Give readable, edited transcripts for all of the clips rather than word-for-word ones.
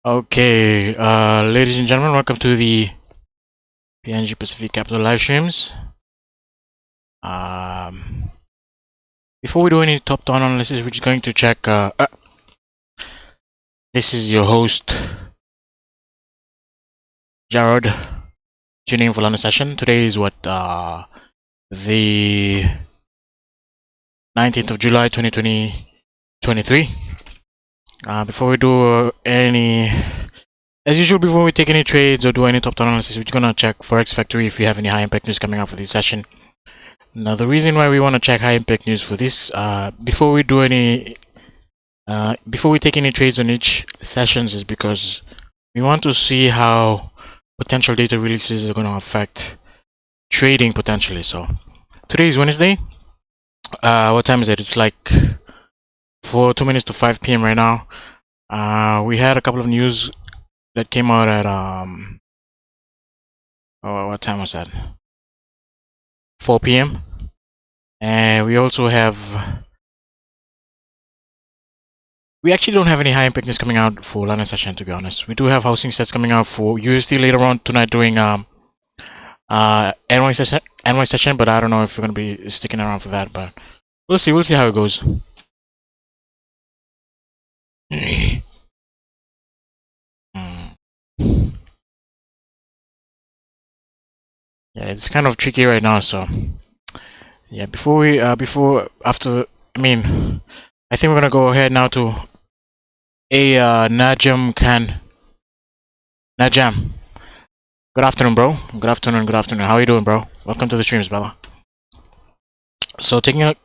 Okay, ladies and gentlemen, welcome to the PNG Pacific Capital live streams. Before we do any top-down analysis, we're just going to check. This is your host, Jared, tuning in for London session. Today is the 19th of July, 2023. Before we do as usual, before we take any trades or do any top-down analysis, we're just gonna check Forex Factory if you have any high impact news coming out for this session. Now, the reason why we want to check high impact news for this, before we take any trades on each sessions, is because we want to see how potential data releases are going to affect trading potentially. So today is Wednesday. What time is it? It's like 2 minutes to 5 p.m. right now. We had a couple of news that came out at what time was that? 4 p.m. And we also we actually don't have any high impact news coming out for London session, to be honest. We do have housing sets coming out for USD later on tonight during NY session, but I don't know if we're gonna be sticking around for that, but we'll see how it goes. Yeah, it's kind of tricky right now, so yeah, I think we're gonna go ahead now to Najam Khan. Najam. Good afternoon, bro. Good afternoon. How are you doing, bro? Welcome to the streams, brother. So taking a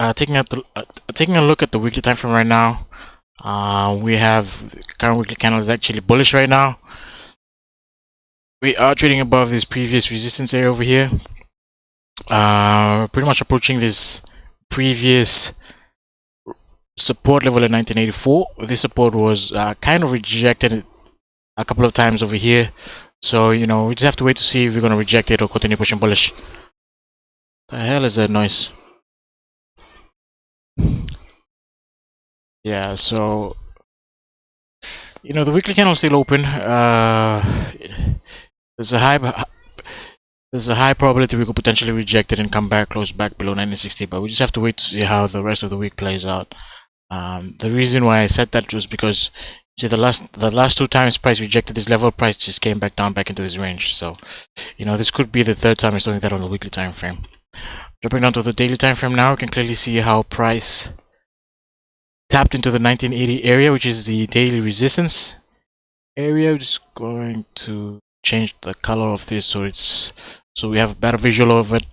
look at the weekly time frame right now, we have current weekly candle is actually bullish right now. We are trading above this previous resistance area over here. Pretty much approaching this previous support level at 1984. This support was kind of rejected a couple of times over here. So, we just have to wait to see if we're going to reject it or continue pushing bullish. The hell is that noise? Yeah, so the weekly candle is still open. There's a high probability we could potentially reject it and come back close back below 1960, but we just have to wait to see how the rest of the week plays out. The reason why I said that was because see the last two times price rejected this level, price just came back down back into this range. So this could be the third time it's doing that on the weekly time frame. Dropping down to the daily time frame now, we can clearly see how price tapped into the 1980 area, which is the daily resistance area. I'm just going to change the color of this so we have a better visual of it.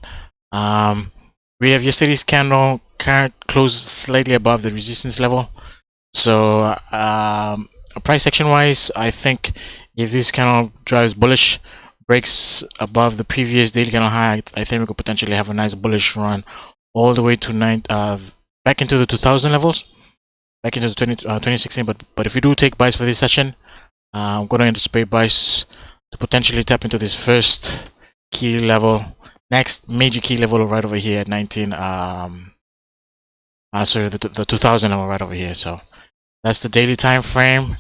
We have yesterday's candle closed slightly above the resistance level. So price action wise, I think if this candle drives bullish, breaks above the previous daily candle high, I think we could potentially have a nice bullish run all the way to back into the 2000 levels, back into the 2016. But if we do take buys for this session, I'm going to anticipate buys to potentially tap into this first key level, next major key level right over here at the 2000 level right over here. So that's the daily time frame.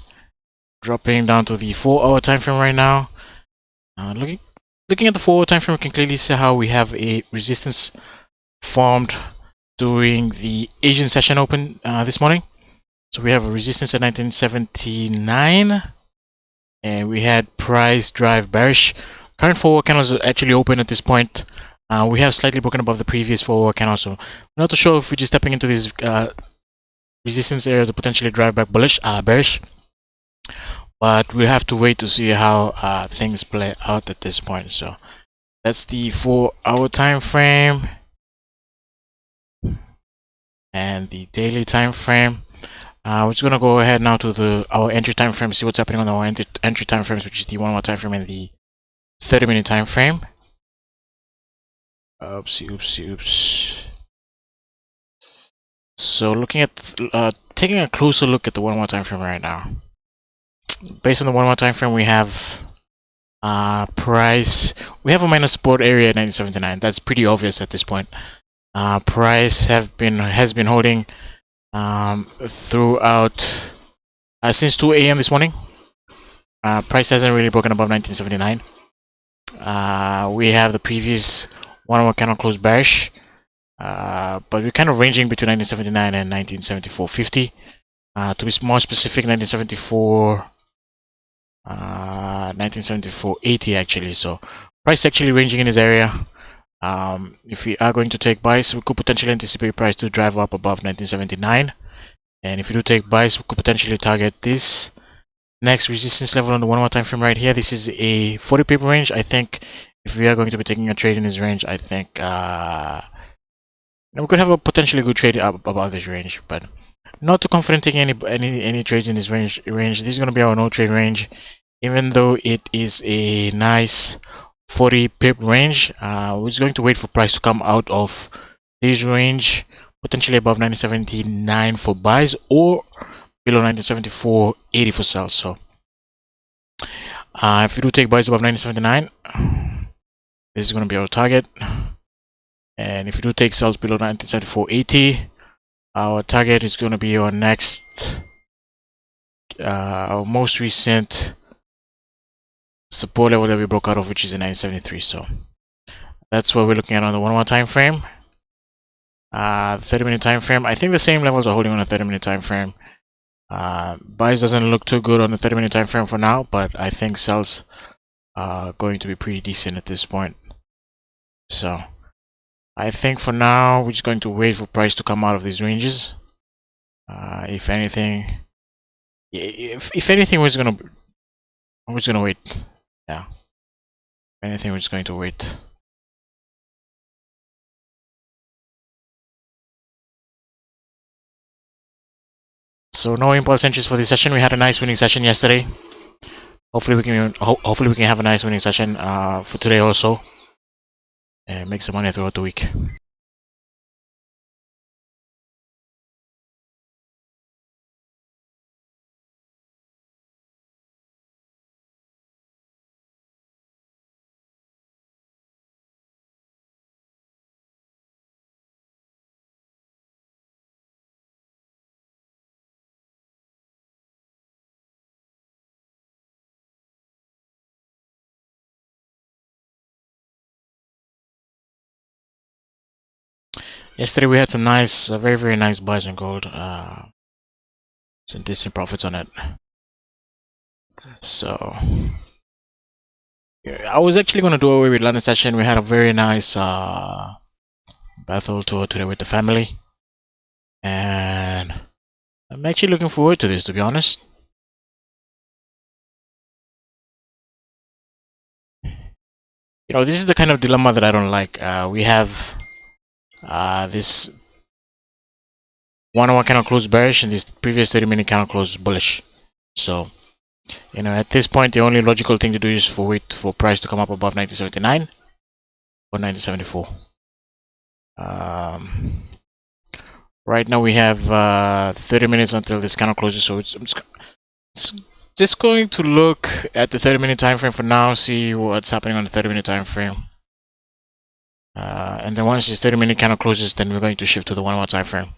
Dropping down to the 4-hour time frame right now. Looking at the 4-hour time frame, we can clearly see how we have a resistance formed during the Asian session open this morning. So we have a resistance at 1979, and we had price drive bearish. Current 4-hour candles are actually open at this point. We have slightly broken above the previous 4-hour candle, so I'm not too sure if we're just stepping into this resistance area to potentially drive back bearish. But we have to wait to see how things play out at this point. So that's the 4-hour time frame and the daily time frame. We're just gonna go ahead now to our entry time frame, see what's happening on our entry time frames, which is the 1-hour time frame and the 30-minute time frame. Oops. So looking at taking a closer look at the 1-hour time frame right now. Based on the 1-hour time frame, we have price. We have a minor support area at 1979. That's pretty obvious at this point. Price has been holding throughout since 2 a.m. this morning. Price hasn't really broken above 1979. We have the previous 1-hour candle close bearish, but we're kind of ranging between 1979 and 1974.50. To be more specific, 1974.80 actually. So price actually ranging in this area. If we are going to take buys, we could potentially anticipate price to drive up above 1979. And if we do take buys, we could potentially target this next resistance level on the 1-hour time frame right here. This is a 40 pip range. I think if we are going to be taking a trade in this range, I think we could have a potentially good trade up above this range, but not too confident taking any trades in this range. This is going to be our no trade range, even though it is a nice 40 pip range. We're just going to wait for price to come out of this range, potentially above 1979 for buys or below 1974.80 for sales. So if we do take buys above 1979, this is going to be our target. And if we do take sales below 1974.80, our target is going to be our next, our most recent support level that we broke out of, which is in 1973. So that's what we're looking at on the 1-hour time frame. 30-minute time frame, I think the same levels are holding on a 30-minute time frame. Buys doesn't look too good on the 30-minute time frame for now, but I think sells are going to be pretty decent at this point. So I think for now we're just going to wait for price to come out of these ranges. If anything, if anything, we're just gonna wait. Yeah. If anything, we're just going to wait. So no impulse entries for this session. We had a nice winning session yesterday. Hopefully we can have a nice winning session for today also, and make some money throughout the week. Yesterday we had some nice, very nice buys in gold. Some decent profits on it. So yeah, I was actually going to do away with London session. We had a very nice Bethel tour today with the family, and I'm actually looking forward to this, to be honest. You know, this is the kind of dilemma that I don't like. We have this 1-hour candle close bearish and this previous 30-minute candle close bullish. So, you know, at this point, the only logical thing to do is wait for price to come up above 1979 or 1974. Right now we have 30 minutes until this candle closes, so it's just going to look at the 30-minute time frame for now, see what's happening on the 30-minute time frame. And then once this 30-minute candle closes, then we're going to shift to the 1-hour time frame.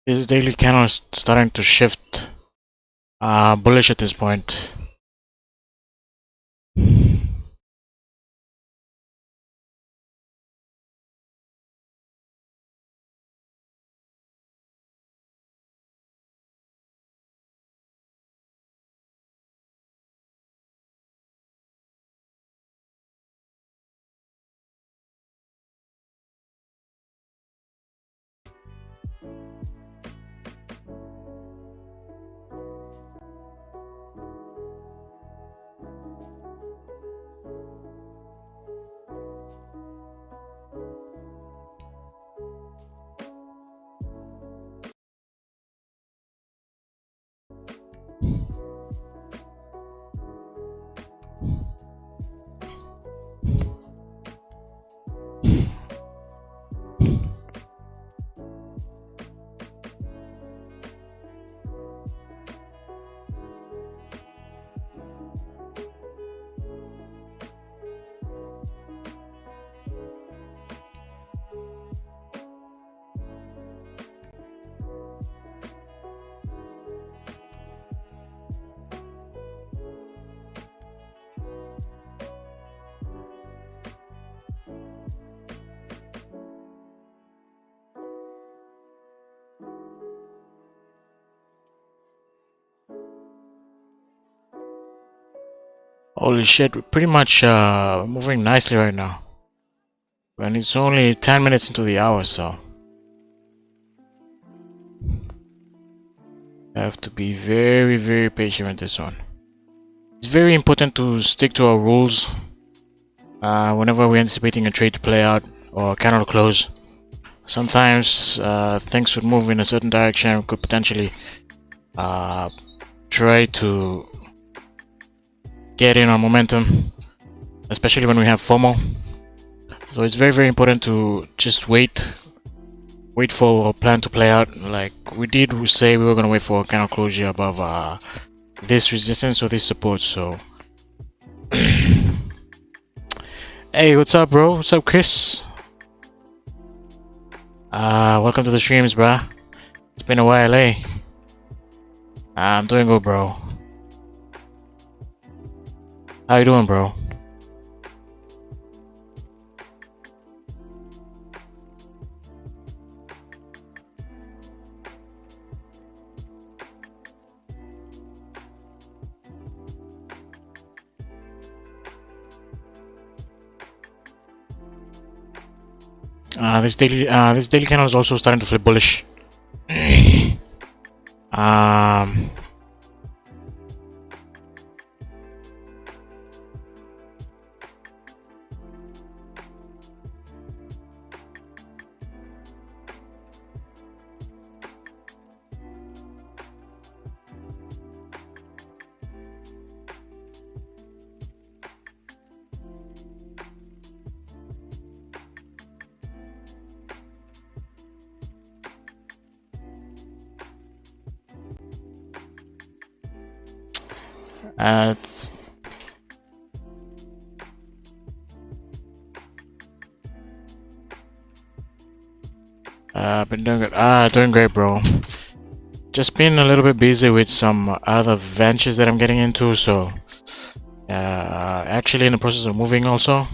This daily candle is starting to shift bullish at this point. Holy shit, we're pretty much moving nicely right now. And it's only 10 minutes into the hour, so I have to be very, very patient with this one. It's very important to stick to our rules whenever we're anticipating a trade to play out or candle close. Sometimes things would move in a certain direction. We could potentially try to get in on momentum, especially when we have FOMO. So it's very, very important to just wait for our plan to play out. Like we did say we were going to wait for a candle closure above this resistance or this support. So hey, what's up, bro? What's up, Chris? Welcome to the streams, bruh. It's been a while, eh? I'm doing good, bro. How you doing, bro? This daily candle is also starting to flip bullish. um it's been doing good. Doing great, bro. Just been a little bit busy with some other ventures that I'm getting into, so actually in the process of moving also,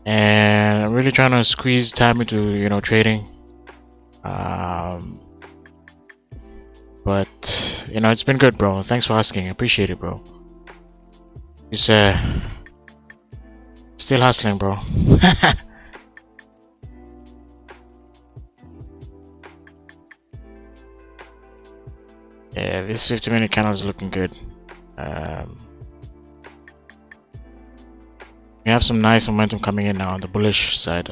and I'm really trying to squeeze time into trading. But it's been good, bro. Thanks for asking. I appreciate it, bro. Just still hustling, bro. Yeah, this 50-minute candle is looking good. We have some nice momentum coming in now on the bullish side.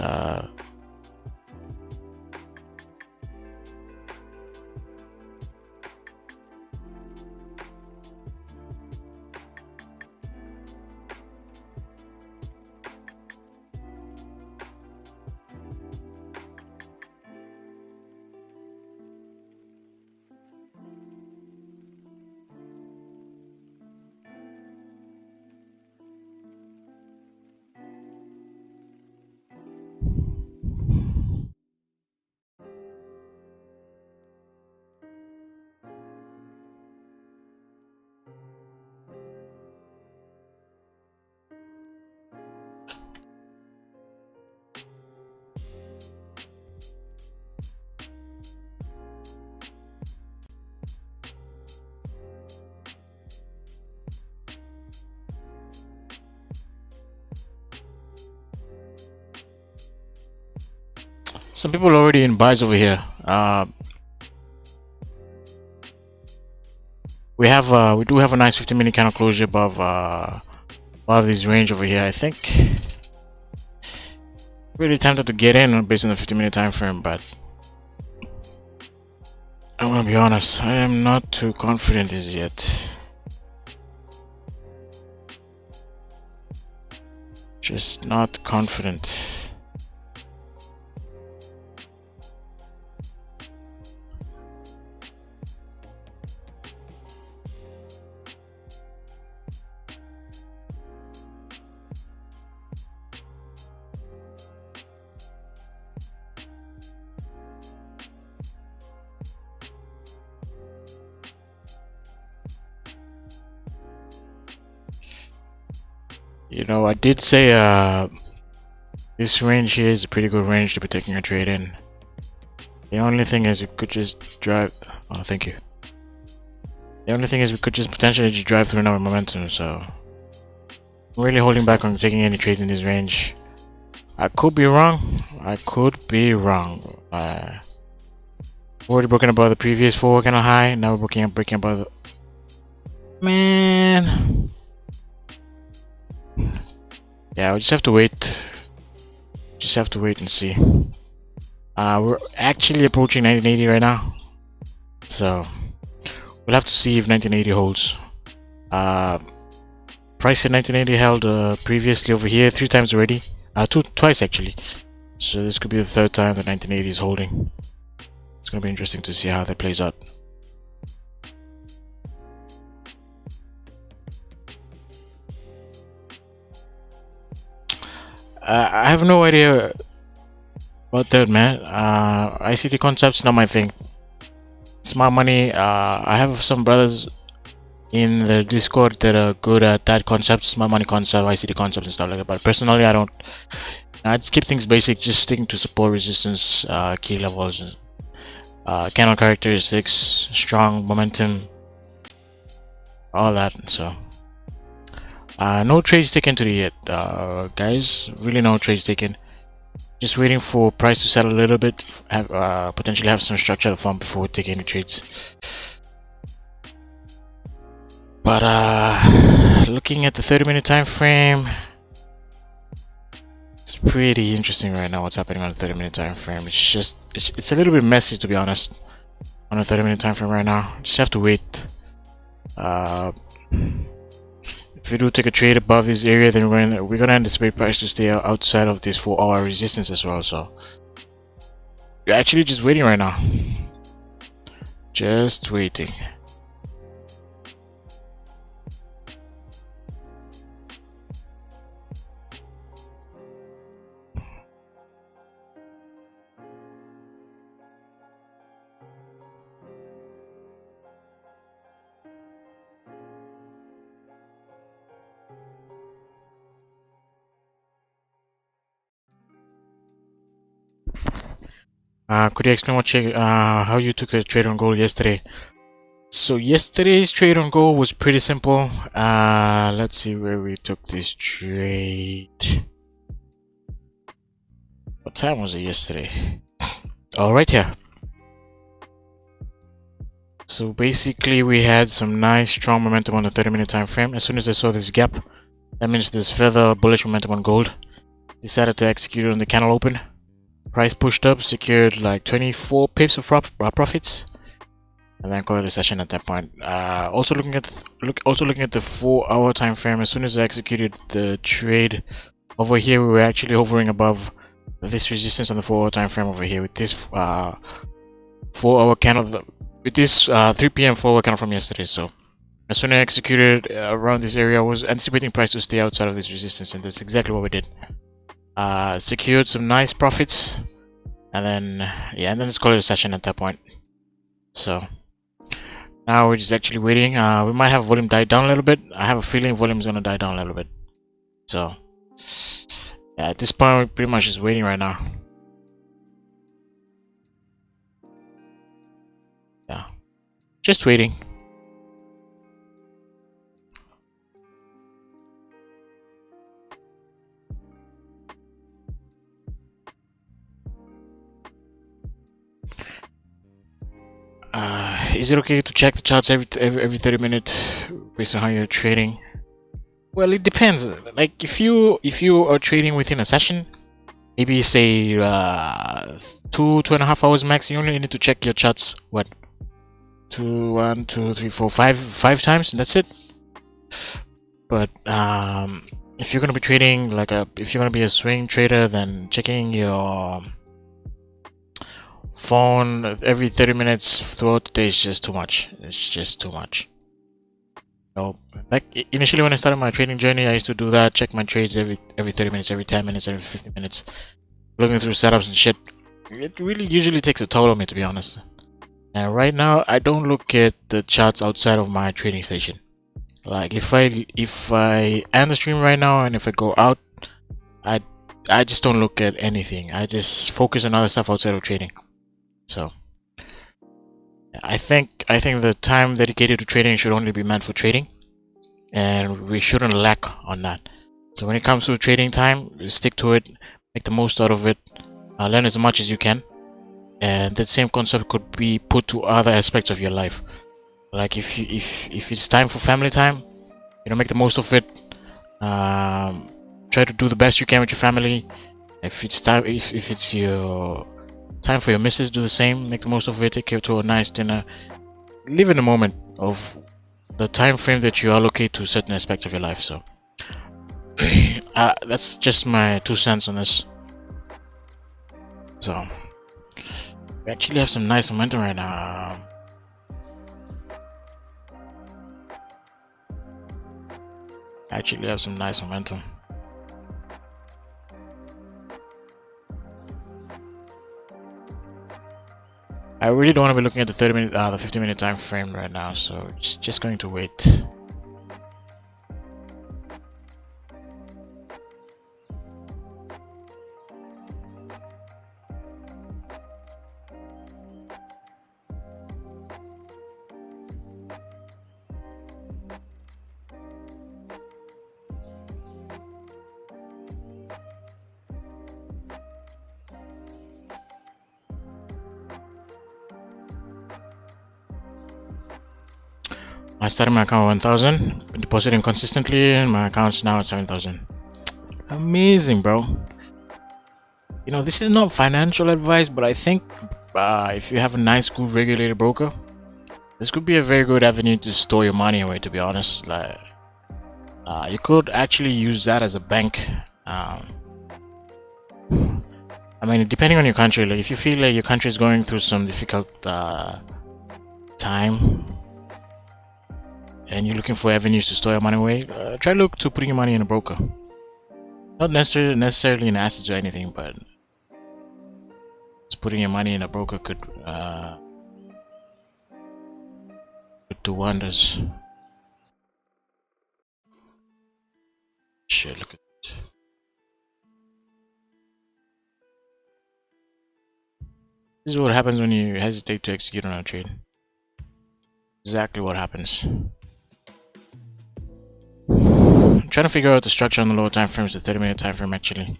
Some people are already in buys over here. We do have a nice 15-minute candle closure above this range over here. I think really tempted to get in based on the 15-minute time frame, but I'm gonna be honest, I am not too confident as yet. Just not confident. You know, I did say this range here is a pretty good range to be taking a trade in. The only thing is we could just drive. Oh, thank you. The only thing is we could just potentially just drive through another momentum, so I'm really holding back on taking any trades in this range. I could be wrong. I could be wrong. Already broken above the previous 4 candle high. Now we're breaking above the. Man. Yeah, we just have to wait. Just have to wait and see. We're actually approaching 1980 right now, so we'll have to see if 1980 holds. Price in 1980 held previously over here 3 times already. Twice actually. So this could be the 3rd time that 1980 is holding. It's gonna be interesting to see how that plays out. I have no idea about that, man. ICT concepts not my thing. Smart money. I have some brothers in the Discord that are good at that concept, smart money concept, ICT concepts and stuff like that. But personally, I don't. I'd keep things basic, just sticking to support, resistance, key levels, candle characteristics, strong momentum, all that. So. No trades taken today yet, guys. Really, no trades taken. Just waiting for price to settle a little bit. Potentially have some structure to form before we take any trades. But looking at the 30-minute time frame, it's pretty interesting right now. What's happening on the 30-minute time frame? It's just it's a little bit messy, to be honest. On the 30-minute time frame right now, just have to wait. If we do take a trade above this area, then we're gonna anticipate price to stay outside of this 4-hour resistance as well. So we're actually just waiting right now. Just waiting. Could you explain how you took a trade on gold yesterday? So yesterday's trade on gold was pretty simple. Let's see where we took this trade. What time was it yesterday? Oh, right here. So basically we had some nice strong momentum on the 30-minute time frame. As soon as I saw this gap, that means there's further bullish momentum on gold. Decided to execute it on the candle open. Price pushed up, secured like 24 pips of profits, and then called it a session at that point. Also looking at the 4-hour time frame. As soon as I executed the trade over here, we were actually hovering above this resistance on the 4-hour time frame over here with this 4-hour candle, with this 3 p.m. 4-hour candle from yesterday. So as soon as I executed around this area, I was anticipating price to stay outside of this resistance, and that's exactly what we did. Secured some nice profits, and then let's call it a session at that point. So now we're just actually waiting. We might have volume die down a little bit. I have a feeling volume is gonna die down a little bit. So yeah, at this point we're pretty much just waiting right now. Yeah, just waiting. is it okay to check the charts every 30 minutes based on how you're trading? Well, it depends. Like if you are trading within a session, maybe say 2.5 hours max, you only need to check your charts what 5 times, and that's it. But if you're gonna be trading if you're gonna be a swing trader, then checking your phone every 30 minutes throughout the day is just too much. It's just too much. No, like initially when I started my trading journey, I used to do that, check my trades every 30 minutes, every 10 minutes, every 15 minutes, looking through setups and shit. It really usually takes a toll on me, to be honest. And right now, I don't look at the charts outside of my trading station. Like if I end the stream right now and if I go out, I just don't look at anything. I just focus on other stuff outside of trading. So I think the time dedicated to trading should only be meant for trading, and we shouldn't lack on that. So when it comes to trading time, stick to it, make the most out of it, learn as much as you can. And that same concept could be put to other aspects of your life. Like if it's time for family time, make the most of it. Try to do the best you can with your family. If it's your time for your missus, do the same. Make the most of it. Take her to a nice dinner. Live in the moment of the time frame that you allocate to certain aspects of your life. So that's just my 2 cents on this. So we actually have some nice momentum right now. Actually have some nice momentum. I really don't want to be looking at the 30-minute, the 50-minute time frame right now, so just going to wait. I started my account at 1,000, been depositing consistently, and my account's now at 7,000. Amazing, bro. This is not financial advice, but I think if you have a nice, good regulated broker, this could be a very good avenue to store your money away, to be honest. Like, you could actually use that as a bank. I mean, depending on your country, like if you feel like your country is going through some difficult time, and you're looking for avenues to store your money away, try to look to putting your money in a broker. Not necessarily in assets or anything, but just putting your money in a broker could do wonders. Shit, look at it. This is what happens when you hesitate to execute on a trade. Exactly what happens. I'm trying to figure out the structure on the lower time frames, the 30-minute time frame actually.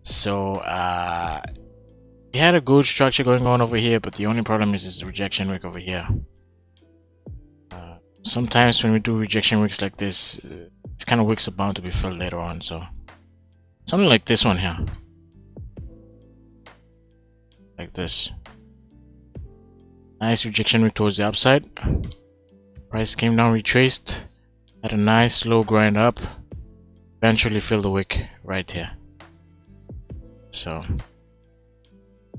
So we had a good structure going on over here, but the only problem is the rejection wick over here. Sometimes when we do rejection wicks like this, it's kind of wicks are bound to be filled later on. So something like this one here, like this. Nice rejection wick towards the upside. Price came down, retraced, had a nice slow grind up, eventually filled the wick right here. So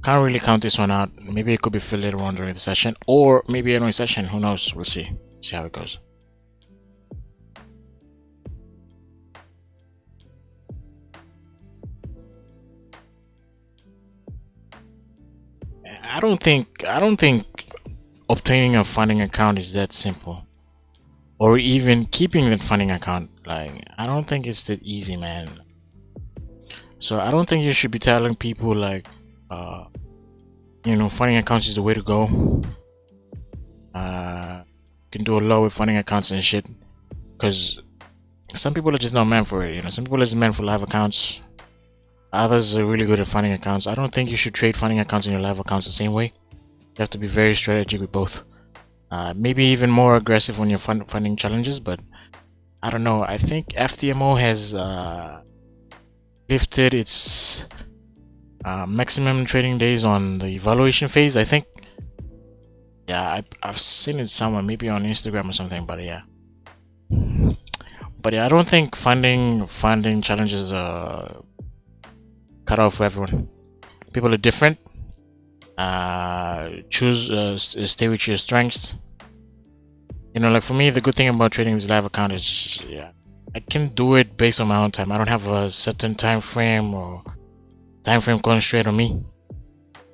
can't really count this one out. Maybe it could be filled later on during the session, or maybe another session, who knows. We'll see how it goes. I don't think obtaining a funding account is that simple, or even keeping that funding account. Like, I don't think it's that easy, man. So I don't think you should be telling people like funding accounts is the way to go. You can do a lot with funding accounts and shit, because some people are just not meant for it. Some people are just meant for live accounts. Others are really good at funding accounts. I don't think you should trade funding accounts and your live accounts the same way. You have to be very strategic with both. Maybe even more aggressive when you're funding challenges, but I don't know. I think FTMO has lifted its maximum trading days on the evaluation phase. I think, yeah, I've seen it somewhere, maybe on Instagram or something. But yeah, I don't think funding challenges are cut off for everyone. People are different. Stay with your strengths. You know, like for me, the good thing about trading this live account is, yeah, I can do it based on my own time. I don't have a certain time frame or time frame constraint on me.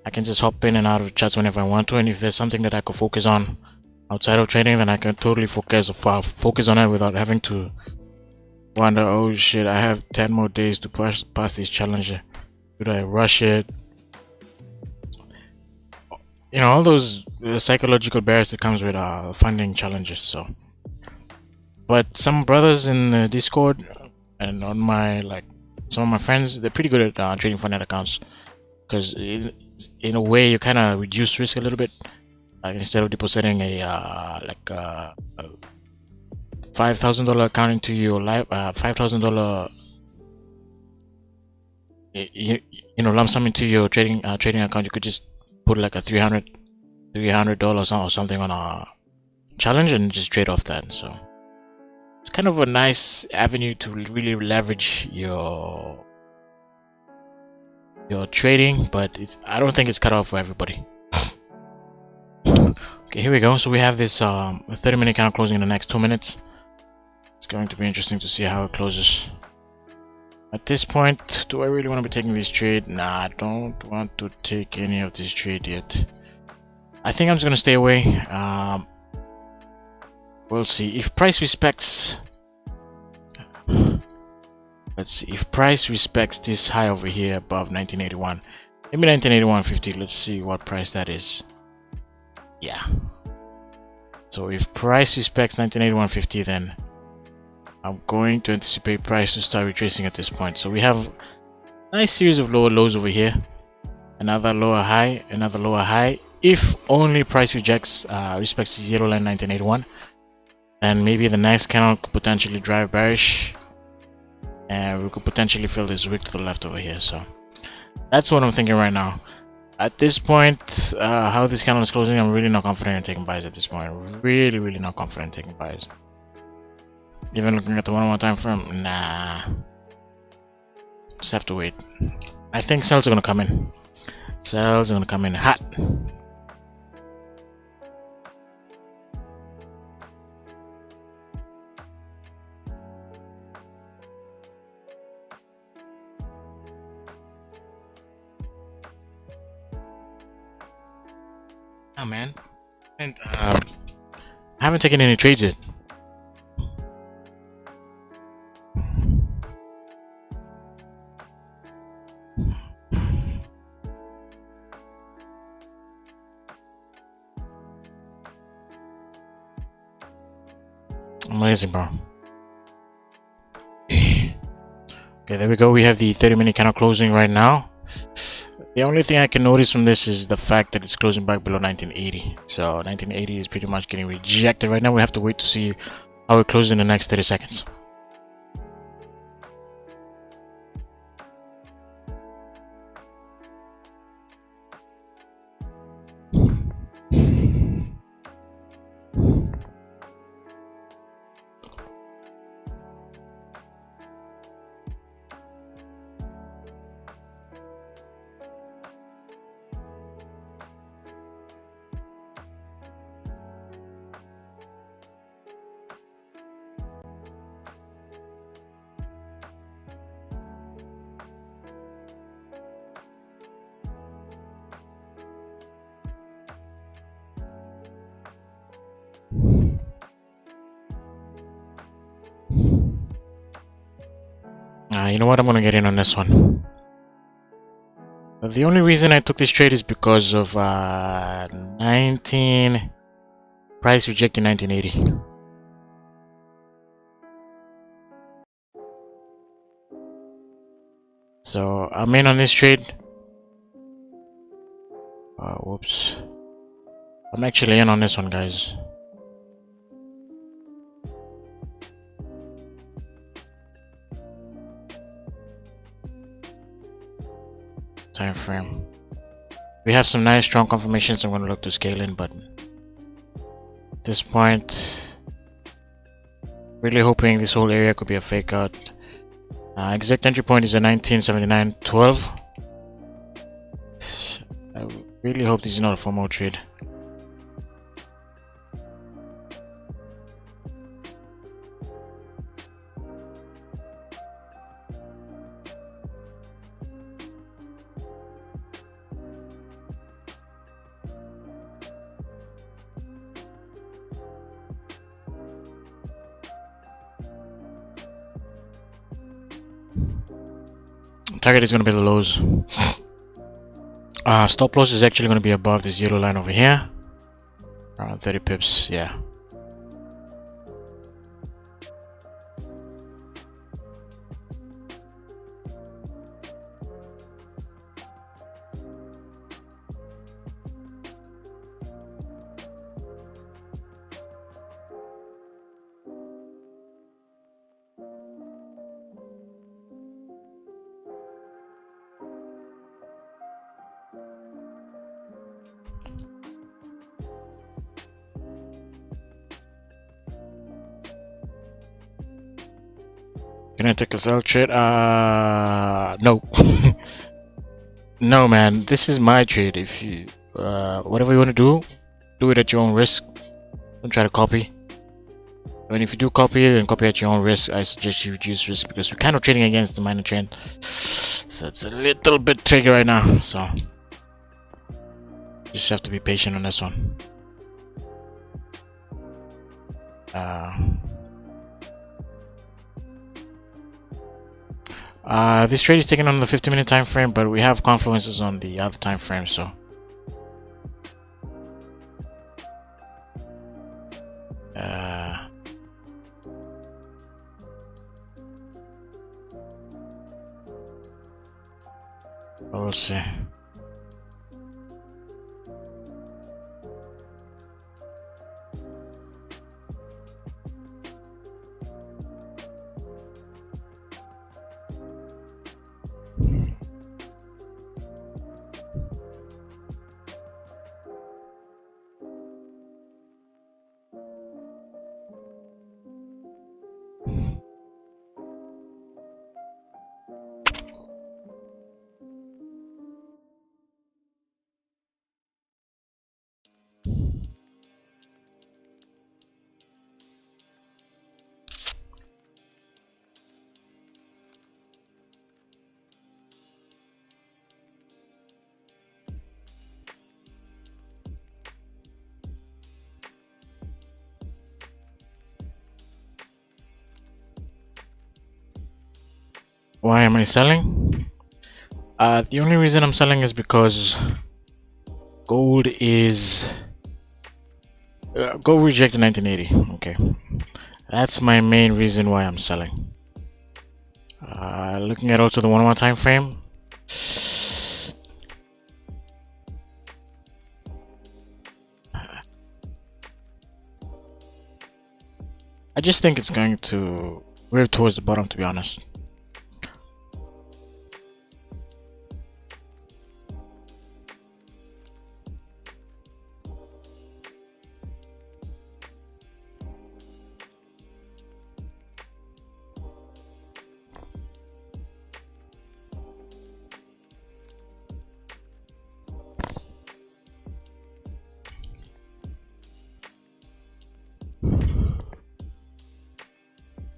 I can just hop in and out of chats whenever I want to, and if there's something that I could focus on outside of trading, then I can totally focus on it without having to wonder, oh shit, I have 10 more days to pass this challenge. Should I rush it? You know, all those psychological barriers that comes with funding challenges. So, but some brothers in Discord and on my, like, some of my friends, they're pretty good at trading funded accounts, because in a way you kind of reduce risk a little bit. Like, instead of depositing a $5,000 account into your live $5,000 you know, lump sum into your trading account, you could just put like a $300 or something on a challenge and just trade off that. So it's kind of a nice avenue to really leverage your trading, but I don't think it's cut off for everybody. Okay, here we go. So we have this 30-minute candle closing in the next 2 minutes. It's going to be interesting to see how it closes. At this point, do I really want to be taking this trade? Nah, I don't want to take any of this trade yet. I think I'm just gonna stay away. We'll see if price respects. Let's see if price respects this high over here above 1981, maybe 1981.50. Let's see what price that is. Yeah. So if price respects 1981.50, then I'm going to anticipate price to start retracing at this point. So we have a nice series of lower lows over here, another lower high, another lower high. If only price respects 0 line 1981, then maybe the next candle could potentially drive bearish, and we could potentially fill this wick to the left over here. So that's what I'm thinking right now. At this point, how this candle is closing, I'm really not confident in taking buys at this point. Really not confident in taking buys. Even looking at the 1-on-1 time frame, nah. Just have to wait. I think sells are gonna come in. Sells are gonna come in hot. Oh man, and I haven't taken any trades yet. Amazing, bro. Okay, there we go. We have the 30-minute candle closing right now. The only thing I can notice from this is the fact that it's closing back below 1980. So 1980 is pretty much getting rejected right now. We have to wait to see how it closes in the next 30 seconds. You know what? I'm gonna get in on this one. The only reason I took this trade is because of 19 price rejecting 1980. So I'm in on this trade. Whoops. I'm actually in on this one, guys. Time frame. We have some nice strong confirmations I'm going to look to scale in, but at this point, really hoping this whole area could be a fake out. Exact entry point is a 1979.12. I really hope this is not a FOMO trade. Target is going to be the lows. Stop loss is actually going to be above this yellow line over here. Around 30 pips, yeah. Can I take a sell trade? No. No, man. This is my trade. If you, whatever you want to do it at your own risk. Don't try to copy. I mean, if you do copy it, then copy at your own risk. I suggest you reduce risk because we're kind of trading against the minor trend. So it's a little bit tricky right now. So just have to be patient on this one. This trade is taken on the 50-minute time frame, but we have confluences on the other time frame, so we'll see. Why am I selling? The only reason I'm selling is because gold is gold rejected 1980. Okay, that's my main reason why I'm selling. Looking at also the 1 hour time frame. I just think it's going to rip towards the bottom, to be honest.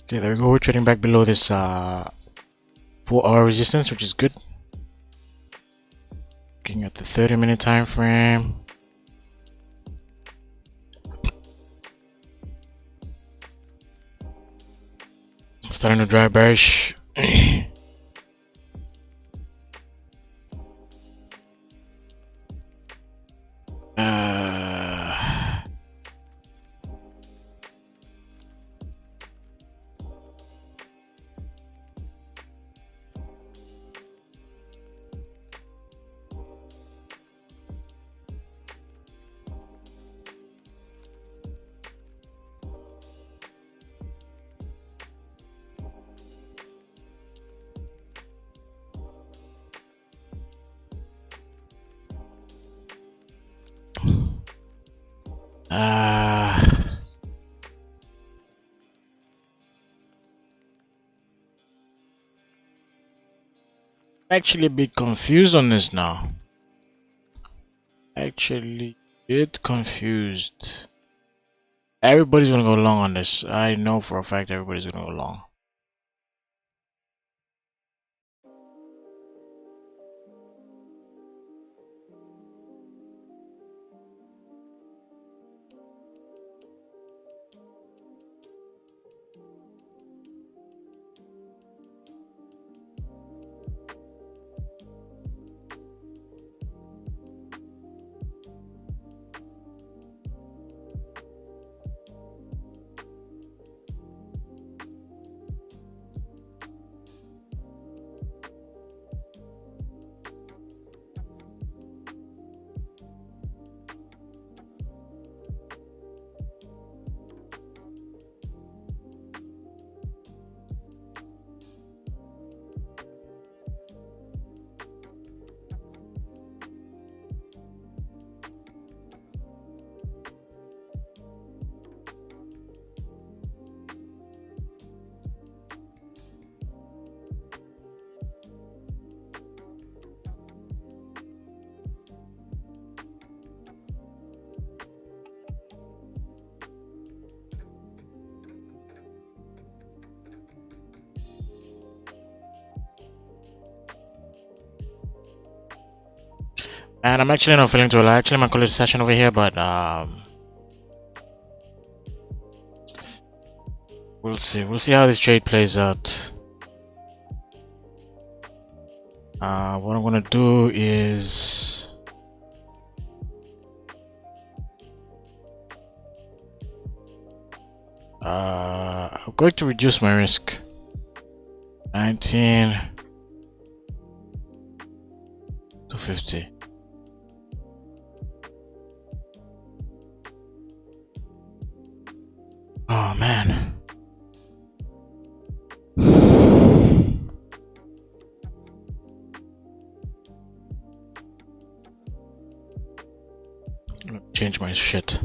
Okay, there we go. We're trading back below this 4-hour resistance, which is good. Looking at the 30-minute time frame. Starting to drive bearish. Actually a bit confused on this now. Actually a bit confused. Everybody's gonna go long on this. I know for a fact everybody's gonna go long. And I'm actually not feeling too well. Actually, my college session over here, but we'll see. We'll see how this trade plays out. What I'm gonna do is I'm going to reduce my risk. 19 to 50. Oh man. Change my shit.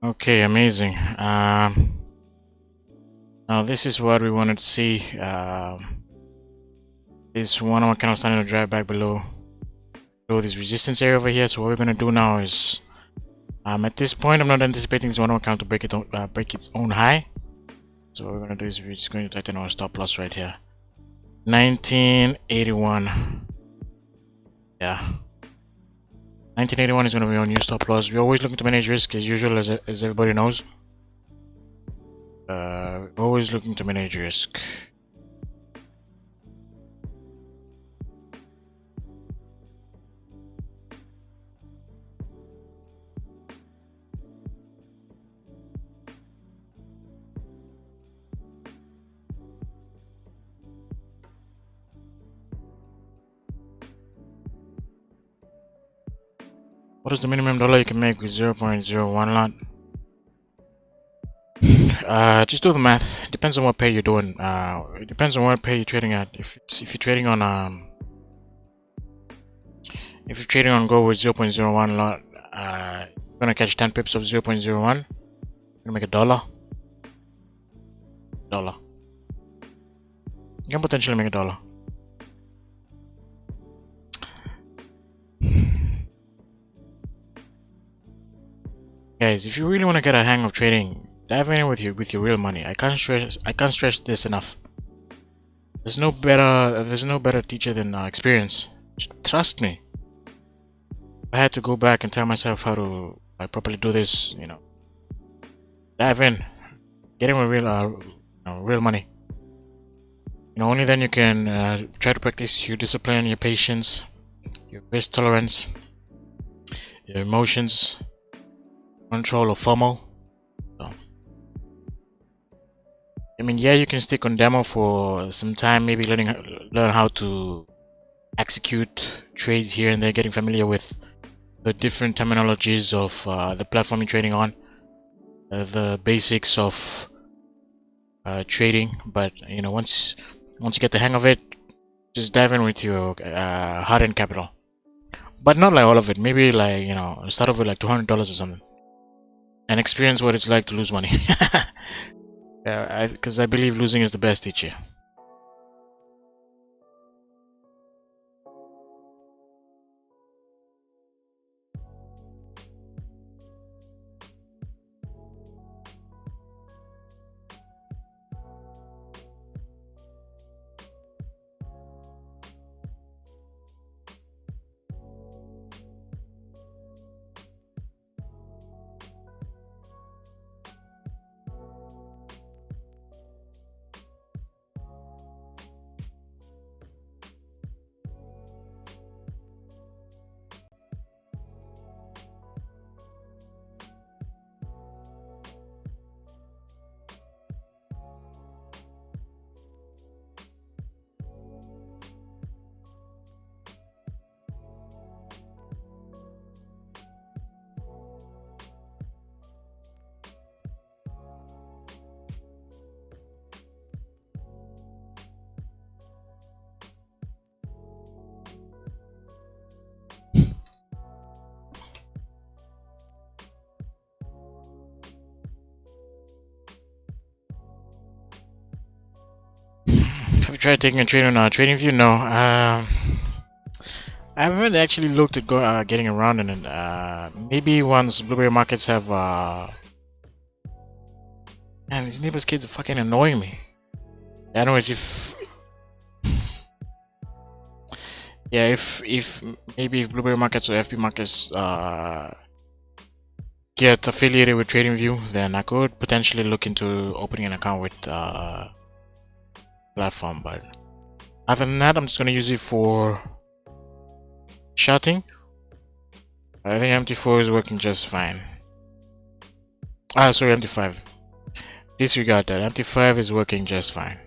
Okay, amazing. Now this is what we wanted to see. This one hour candle starting to drive back below this resistance area over here. So what we're gonna do now is, at this point, I'm not anticipating this one hour candle to break its own high. So what we're gonna do is we're just going to tighten our stop loss right here. 1981. Yeah. 1981 is going to be our new stop loss. We're always looking to manage risk as usual, as everybody knows. We're always looking to manage risk. What is the minimum dollar you can make with 0.01 lot? Just do the math. It depends on what pair you're doing. It depends on what pair you're trading at. If you're trading on go with 0.01 lot, you're gonna catch 10 pips of 0.01. You're gonna make $1. You can potentially make $1. Guys, if you really want to get a hang of trading, dive in with your real money. I can't stress this enough. There's no better teacher than experience. Trust me. I had to go back and tell myself how to properly do this. Dive in, get in with real money. Only then you can try to practice your discipline, your patience, your risk tolerance, your emotions, control of FOMO. So, yeah, you can stick on demo for some time, maybe learn how to execute trades here and there, getting familiar with the different terminologies of the platform you're trading on, the basics of trading. But once you get the hang of it, just dive in with your hard-earned capital, but not like all of it. Maybe like start off with like $200 or something, and experience what it's like to lose money. Because I believe losing is the best teacher. Have you tried taking a trade on TradingView? No. I haven't actually looked at getting around in it. Maybe once Blueberry markets have. Man, these neighbors' kids are fucking annoying me. Anyways, if maybe if Blueberry markets or FB markets get affiliated with TradingView, then I could potentially look into opening an account with platform. But other than that, I'm just gonna use it for shorting. I think MT4 is working just fine. Sorry, MT5. Disregard that. MT5 is working just fine.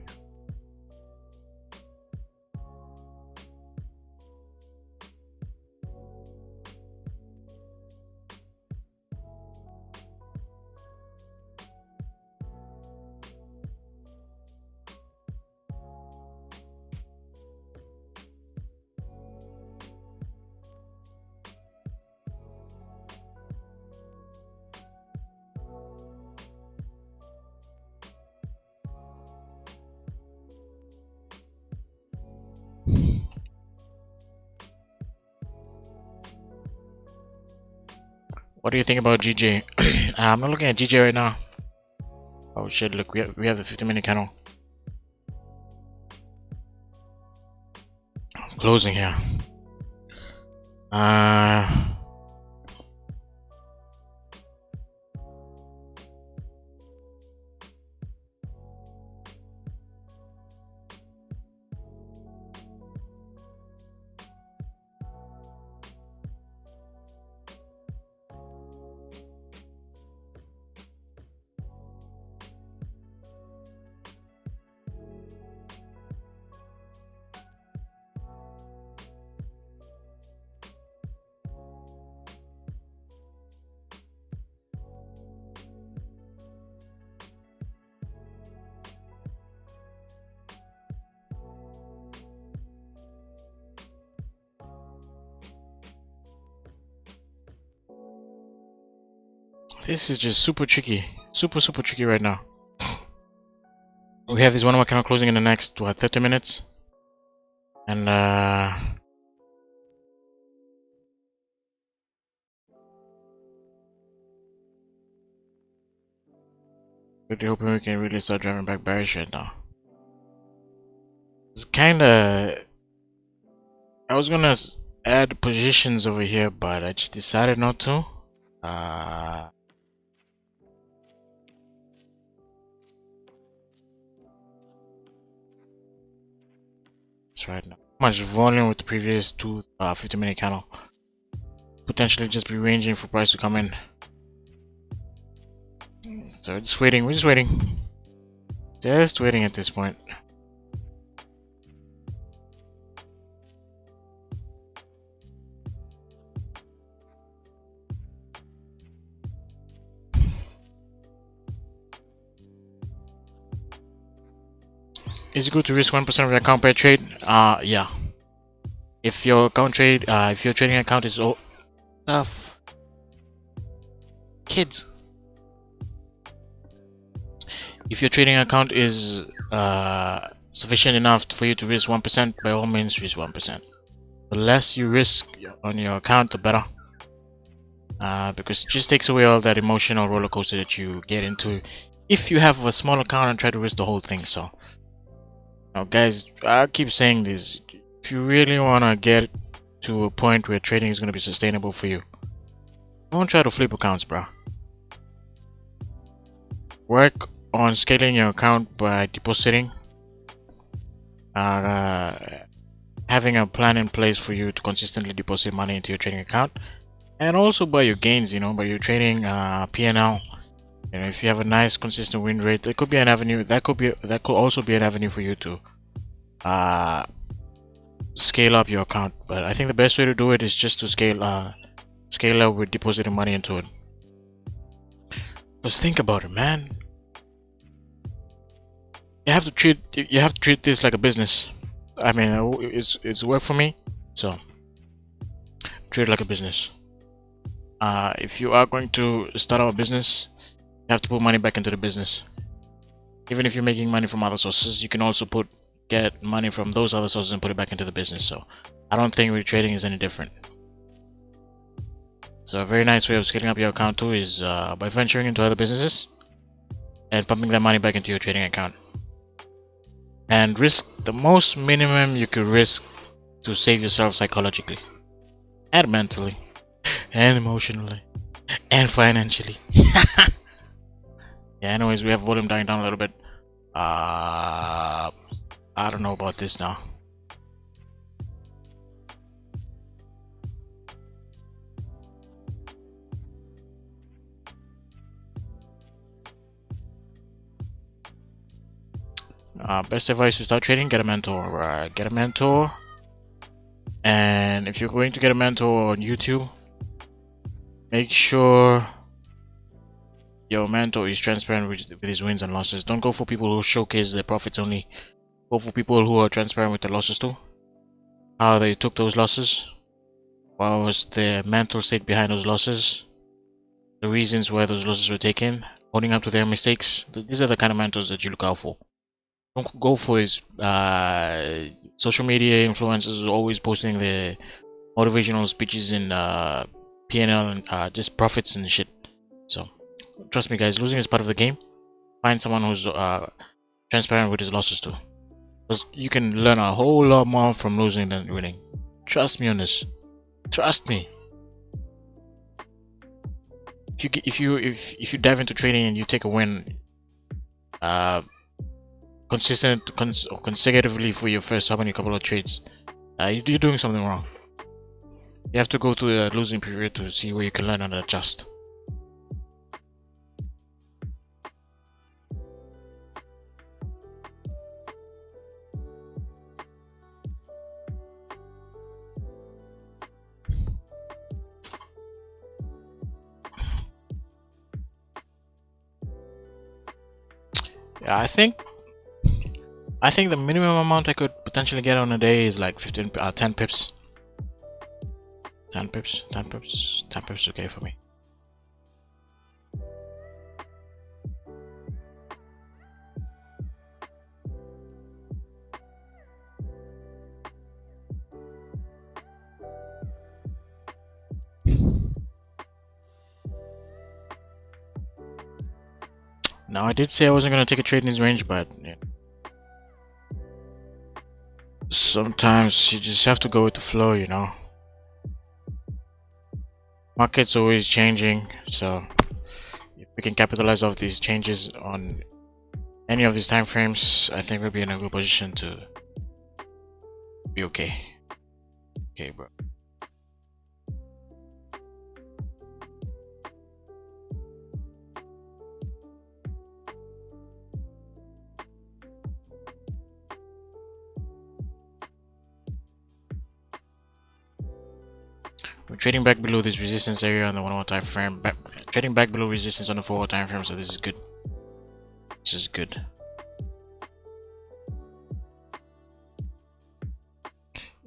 What do you think about GJ? I'm not looking at GJ right now. Oh shit, look, we have the 50-minute candle. Closing here. This is just super tricky. Super tricky right now. We have this one more account closing in the next 30 minutes, and really hoping we can really start driving back bearish right now. It's kinda. I was gonna add positions over here, but I just decided not to. That's right now. Much volume with the previous two 50-minute candle. Potentially just be ranging for price to come in. So just waiting. We're just waiting. Just waiting at this point. Is it good to risk 1% of your account per trade? Yeah. If your account trade, if your trading account is all kids. If your trading account is sufficient enough for you to risk 1%, by all means risk 1%. The less you risk on your account, the better. Because it just takes away all that emotional roller coaster that you get into if you have a small account and try to risk the whole thing. So, now guys, I keep saying this: if you really wanna get to a point where trading is gonna be sustainable for you, don't try to flip accounts, bro. Work on scaling your account by depositing, having a plan in place for you to consistently deposit money into your trading account, and also by your gains, by your trading P&L. If you have a nice consistent win rate, there could be an avenue that could also be an avenue for you to scale up your account. But I think the best way to do it is just to scale up with depositing money into it. Just think about it, man. You have to treat this like a business. I mean, it's work for me, so treat it like a business. If you are going to start up a business, you have to put money back into the business. Even if you're making money from other sources, you can also get money from those other sources and put it back into the business. So I don't think trading is any different. So a very nice way of scaling up your account too is by venturing into other businesses and pumping that money back into your trading account. And risk the most minimum you could risk to save yourself psychologically and mentally and emotionally and financially. Yeah, anyways, we have volume dying down a little bit. I don't know about this now. Best advice to start trading: get a mentor. Get a mentor. And if you're going to get a mentor on YouTube, make sure your mentor is transparent with his wins and losses. Don't go for people who showcase their profits only. Go for people who are transparent with the losses too. How they took those losses. What was the mental state behind those losses? The reasons why those losses were taken. Owning up to their mistakes. These are the kind of mentors that you look out for. Don't go for his social media influencers always posting the motivational speeches and P&L and just profits and shit. So trust me, guys, losing is part of the game. Find someone who's transparent with his losses too, because you can learn a whole lot more from losing than winning. Trust me on this. Trust me. If you dive into trading and you take a win, consecutively for your first couple of trades, you're doing something wrong. You have to go through a losing period to see where you can learn and adjust. Yeah, I think the minimum amount I could potentially get on a day is like 10 pips. 10 pips, 10 pips, 10 pips, okay for me. Now, I did say I wasn't going to take a trade in his range, but yeah, sometimes you just have to go with the flow, you know. Market's always changing, so if we can capitalize off these changes on any of these time frames, I think we'll be in a good position to be okay. Okay, bro. We're trading back below this resistance area on the 1 hour time frame. Trading back below resistance on the 4 hour time frame, so this is good. This is good.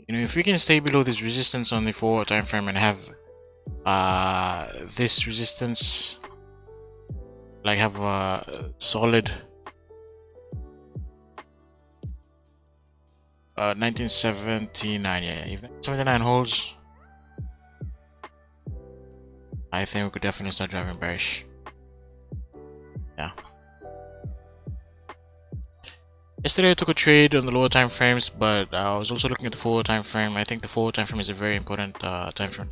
You know, if we can stay below this resistance on the 4 hour time frame and have this resistance, like have a solid 1979, yeah, even 79 holds, I think we could definitely start driving bearish. Yeah. Yesterday I took a trade on the lower time frames, but I was also looking at the 4 hour time frame. I think the 4 hour time frame is a very important time frame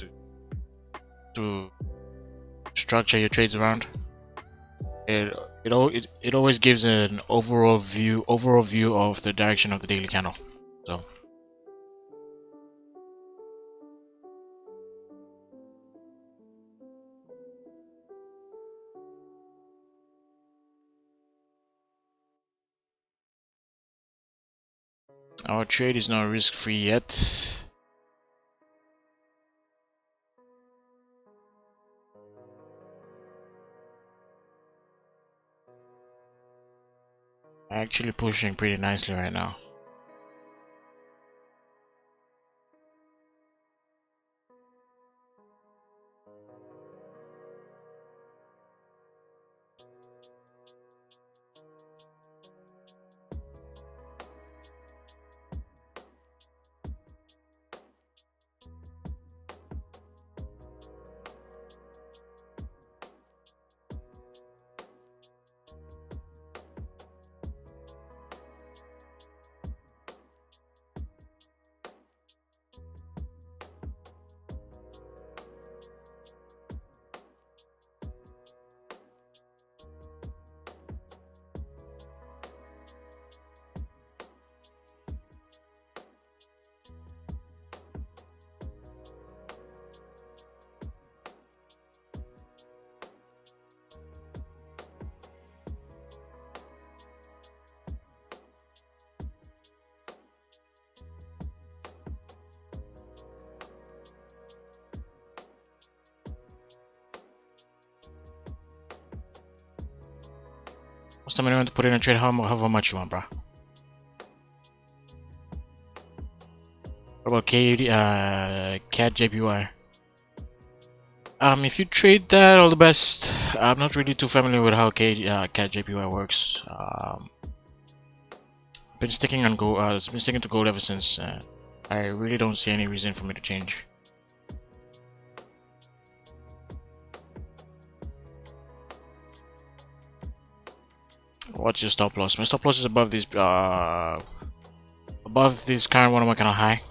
to structure your trades around. It always gives an overall view of the direction of the daily candle. So our trade is not risk free yet. Actually pushing pretty nicely right now. What's the minimum to put in a trade? How much you want, bro? What about CAD JPY? If you trade that, all the best. I'm not really too familiar with how CAD JPY works. Been sticking on gold. It's been sticking to gold ever since. I really don't see any reason for me to change. What's your stop loss? My stop loss is above this current 1 hour candle high.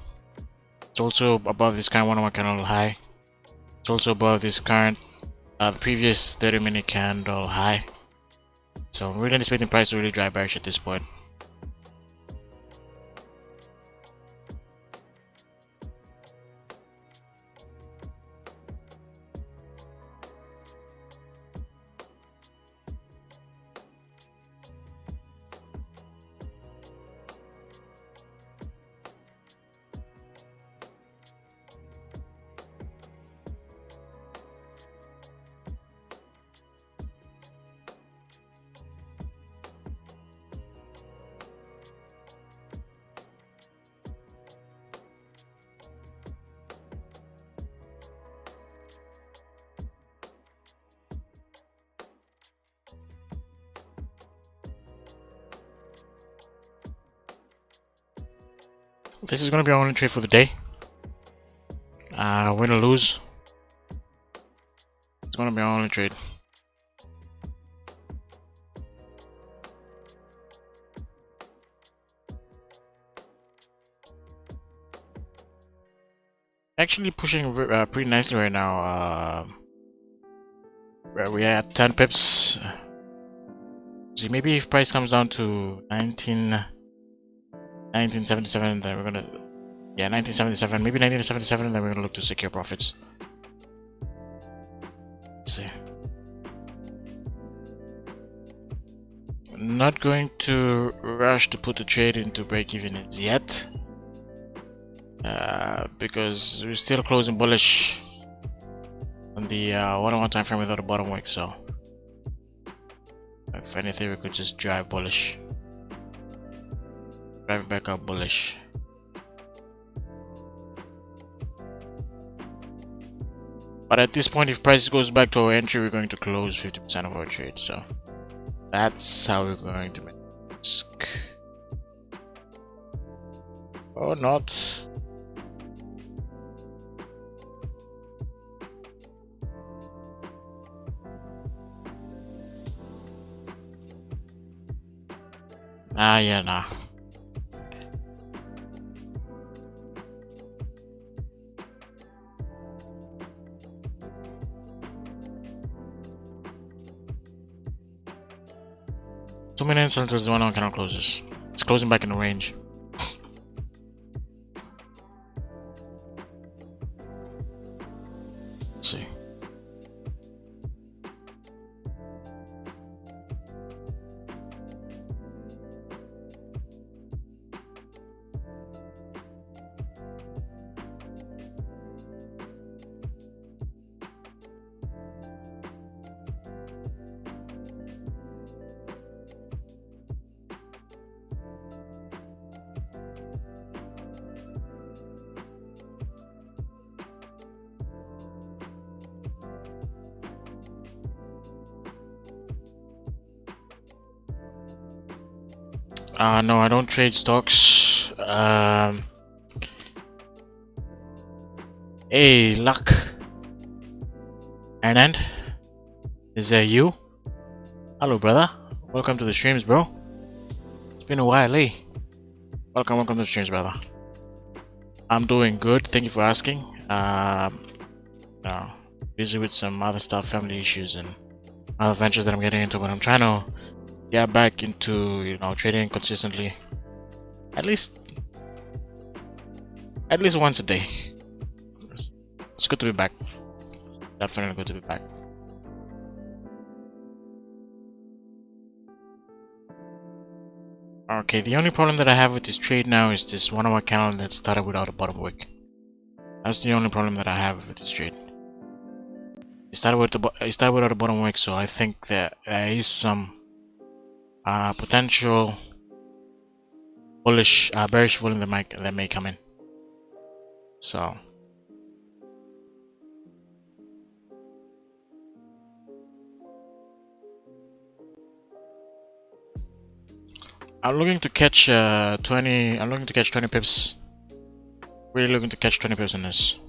It's also above this current 1 hour candle high. It's also above this current the previous 30-minute candle high. So I'm really anticipating price to really drive bearish at this point. This is gonna be our only trade for the day. Win or lose, it's gonna be our only trade. actually pushing pretty nicely right now. We're at 10 pips. See, maybe if price comes down to 1977, then we're gonna, yeah, 1977, maybe 1977, then we're gonna look to secure profits. Let's see. Not going to rush to put the trade into break-even as yet, because we're still closing bullish on the 1-on-1 time frame without a bottom wick. So if anything, we could just drive bullish, drive it back up bullish. But at this point, if price goes back to our entry, we're going to close 50% of our trade. So that's how we're going to make risk. Or not. Yeah, nah. Two minutes until the 1-on-1 candle closes. It's closing back in the range. Let's see. No, I don't trade stocks. Hey, Luck. Anand, is that you? Hello, brother. Welcome to the streams, bro. It's been a while, eh? Welcome to the streams, brother. I'm doing good. Thank you for asking. Busy with some other stuff, family issues, and other ventures that I'm getting into, but I'm trying to get back into, you know, trading consistently, at least once a day. It's good to be back. Definitely good to be back. Okay, the only problem that I have with this trade now is this 1-hour candle that started without a bottom wick. That's the only problem that I have with this trade. It started without a bottom wick, so I think that there is some potential bullish, bearish volume that may come in. So I'm looking to catch 20. I'm looking to catch 20 pips. Really looking to catch 20 pips on this.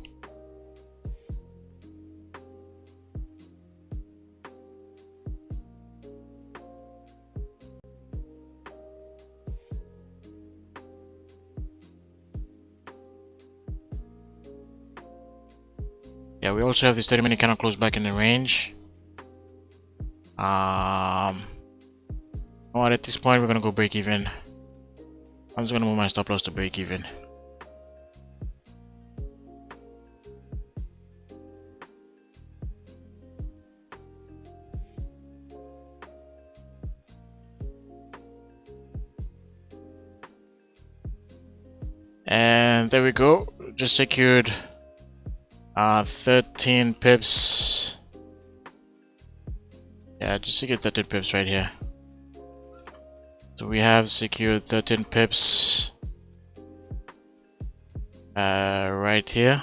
Yeah, we also have this 30-minute candle close back in the range. At this point, we're gonna go break even. I'm just gonna move my stop loss to break even. And there we go. Just secured 13 pips. Yeah, just secured 13 pips right here. So we have secured 13 pips right here.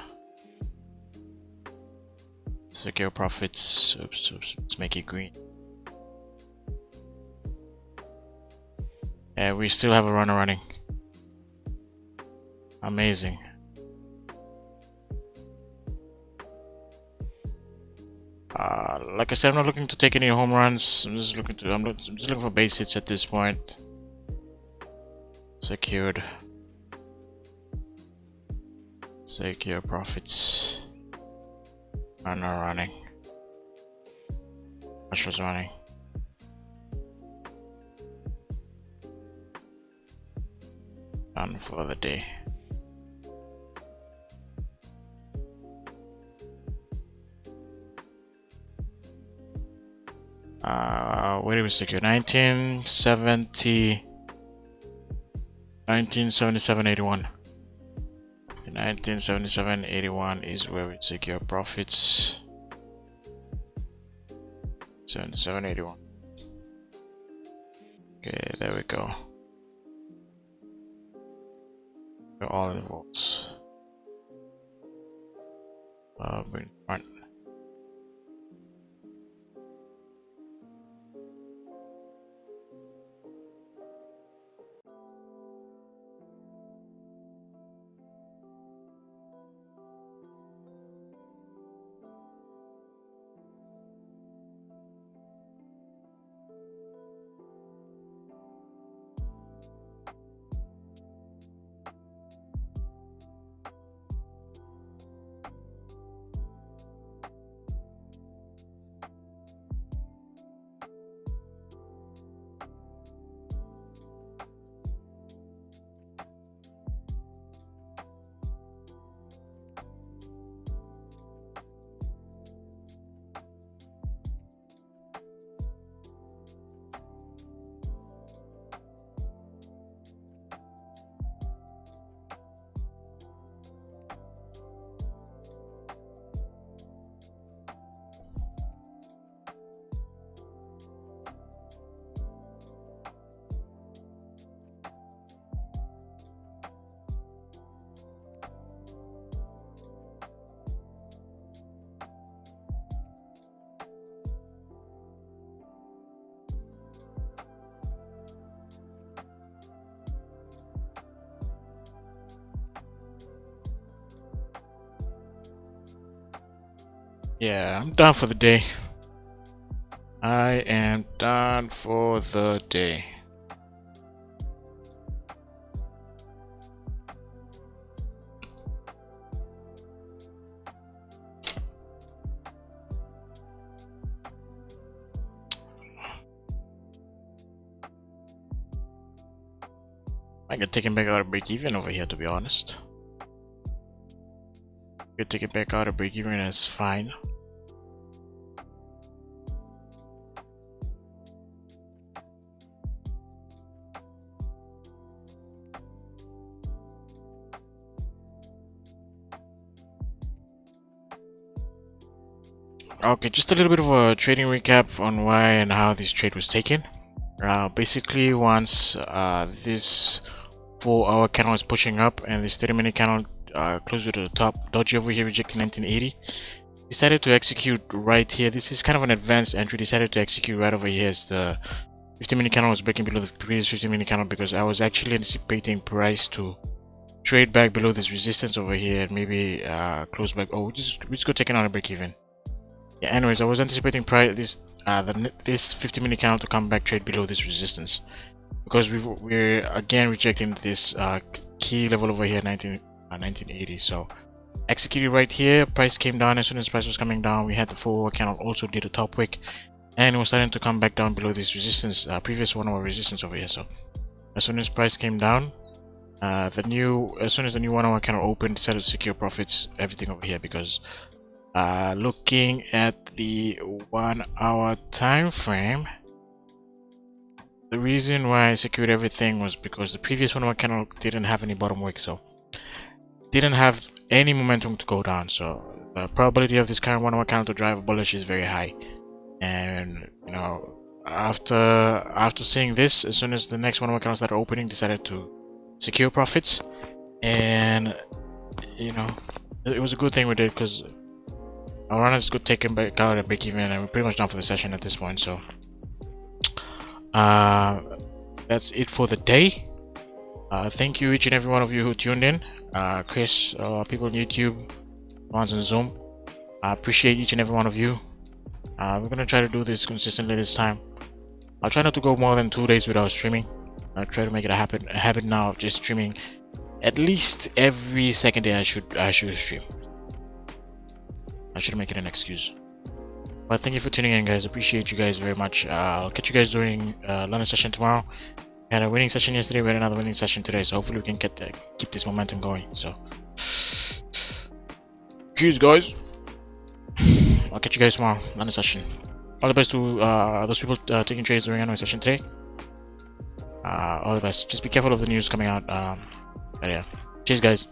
Secure profits. Oops, let's make it green. And we still have a runner running. Amazing. Like I said, I'm not looking to take any home runs. I'm just looking for base hits at this point. Secured Secure profits are not running. Much was running. Done for the day. Where did we secure? 1977.81. 1977.81 is where we secure profits. 77.81. Okay, there we go. We're all in the vaults. Front. Yeah, I'm done for the day. I am done for the day. I get taken back out of break even over here, to be honest. Get taken back out of break even, that's fine. Okay, just a little bit of a trading recap on why and how this trade was taken. Basically, once this 4-hour candle is pushing up and this 30-minute candle closer to the top, dodgy over here, rejecting 1980, decided to execute right here. This is kind of an advanced entry. Decided to execute right over here as the 50-minute candle was breaking below the previous 50-minute candle, because I was actually anticipating price to trade back below this resistance over here and maybe close back. Oh, we just go taking on a break even. Yeah, anyways, I was anticipating price this 50-minute candle to come back, trade below this resistance, because we're again rejecting this key level over here, 1980. So executed right here. Price came down. As soon as price was coming down, we had the 4-hour candle also did a top wick, and it was starting to come back down below this resistance, previous 1-hour resistance over here. So as soon as price came down, as soon as the new 1-hour candle opened, decided to secure profits, everything over here, because looking at the 1-hour time frame, the reason why I secured everything was because the previous 1-hour candle didn't have any bottom wick, so didn't have any momentum to go down. So the probability of this current 1-hour candle to drive bullish is very high. And you know, after seeing this, as soon as the next 1-hour candle started opening, decided to secure profits. And you know, it was a good thing we did, because our runners could take him back out and break even, and we're pretty much done for the session at this point. So that's it for the day. Thank you each and every one of you who tuned in. Chris, people on YouTube, ones on Zoom, I appreciate each and every one of you. We're gonna try to do this consistently this time. I'll try not to go more than 2 days without streaming. I'll try to make it a habit now of just streaming at least every second day I should stream. I should make it an excuse. But thank you for tuning in, guys. Appreciate you guys very much. I'll catch you guys during London session tomorrow. We had a winning session yesterday. We had another winning session today. So hopefully we can keep this momentum going. So cheers, guys. I'll catch you guys tomorrow. London session. All the best to those people taking trades during annual session today. All the best. Just be careful of the news coming out. But yeah, cheers, guys.